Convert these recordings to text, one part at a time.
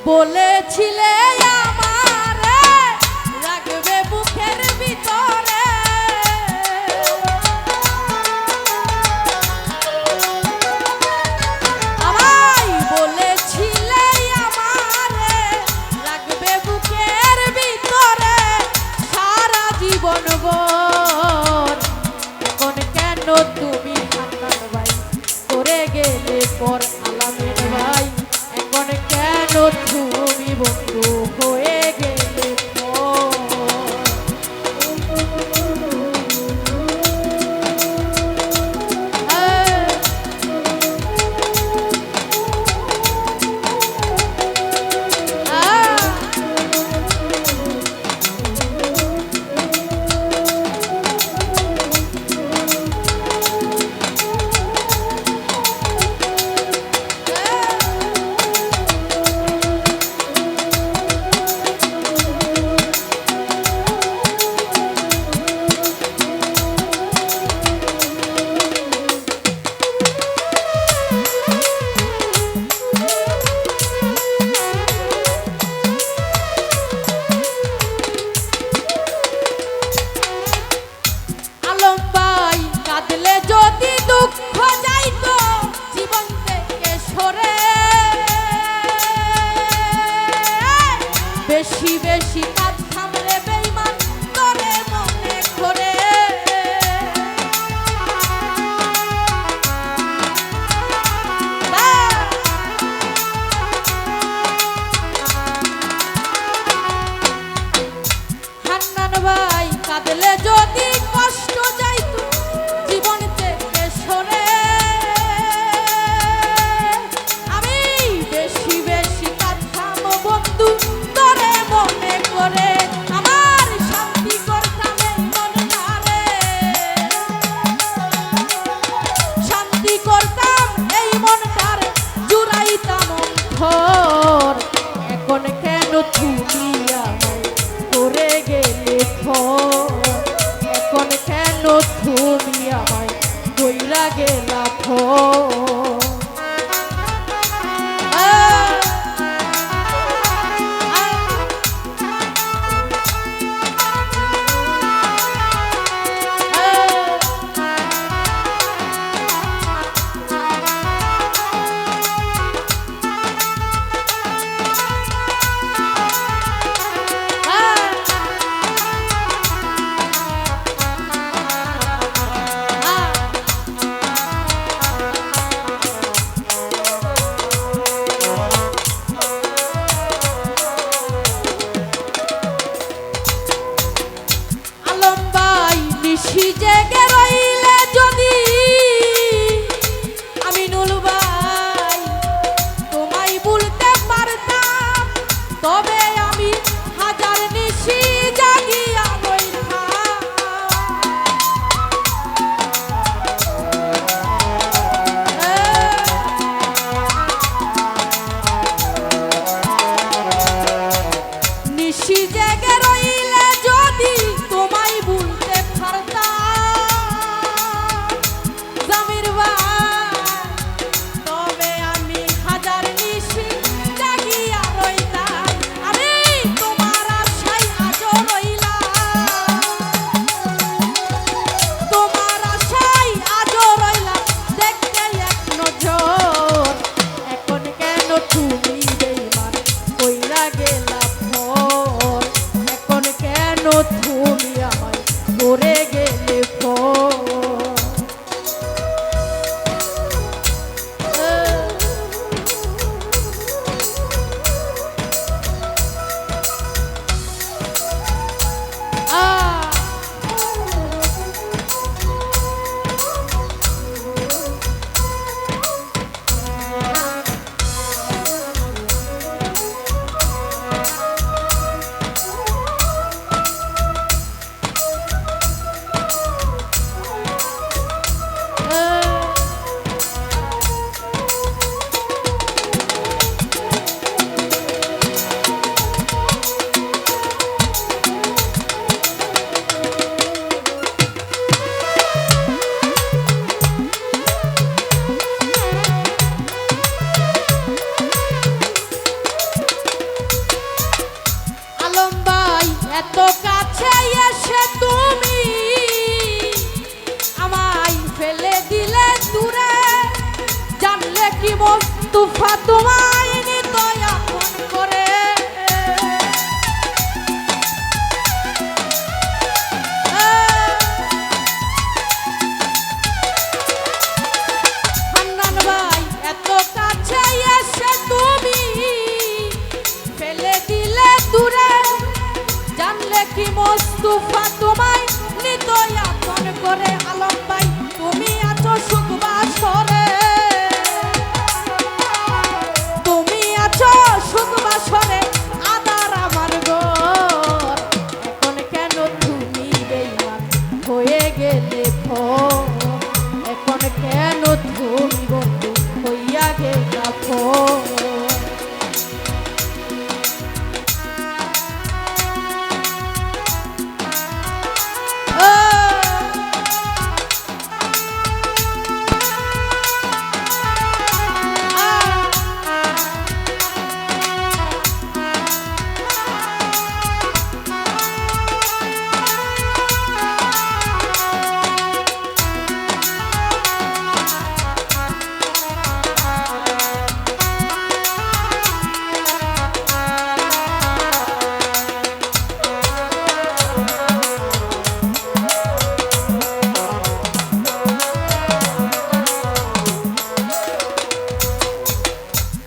বলেছিলে আমারে রাখবে বুকের ভিতরে, আমায় বলেছিলে আমারে রাখবে বুকের ভিতরে সারা জীবন ভর। এখন কেন তুমি হান্নান ভাই করে গেলে পর আলামের ভাই, এখন কেন তুমি বন্ধু হয়ে গেলে পর। যদি দুঃখ যাইতো জীবন থেকে সরে, বেশি বেশি কাজ সামলে বেঈমান করে মনে করে। হান্নান ভাই কাঁদলে যদি কষ্ট যাইতো জীবন থেকে সরে, আমি বেশি বেশি কাঁদতাম বন্ধু তোরে মনে করে। আমার শান্তি করতাম এই মনটারে, শান্তি করতাম এই মনটারে, জুড়াইতাম অন্তর। এখন কেন তুমি আমায় করে গেলে পর, এখন কেন তুমি আমায় কইরা গেলা পর। নিশি জেগে রইলে যদি আমি নুল ভাই তোমায় ভুলতে পারতাম, তবে আমি হাজার নিশি জাগিয়া রইতাম। নিশি জেগে রইলে যদি তোমায় ভুলতে জামির ভাই, তবে আমি হাজার নিশি জাগিয়া রইতাম। আমি তোমার আশায় আজও রইলাম, তোমার আশায় আজও রইলাম দেখতে এক নজর। এখন কেন তুমি বেঈমান কইরা গেলা পর, এত কাছে এসে তুমি আমায় ফেলে দিলে দূরে, জানলে কি তুফা তোমায় নিত আপন করে। হান্নান ভাই এত কাছে এসে তুমি ফেলে দিলে দূরে, জানলে কি মুস্তাফা তোমায় নিত আপন করে। আলম ভাই তুমি আছো সুখ বাসরে, তুমি আছো সুখ বাসরে, আদার আমার ঘর। এখন কেন তুমি বেঈমান হয়ে গেলে ফোন, এখন কেন তুমি বন্ধু হইয়া গেলা ফোন।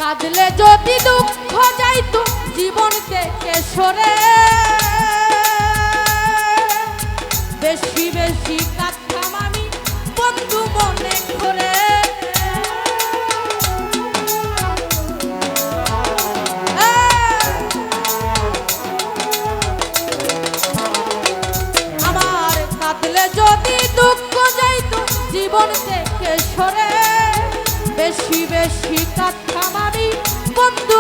কাঁদলে যদি দুঃখ যাইতো জীবন থেকে সরে, বেশি বেশি কাঁদতাম আমি বন্ধু মনে করে। আমার কাঁদলে যদি দুঃখ যাইতো জীবন থেকে সরে, বেশি বেশি কাঁদতাম আমি বন্ধু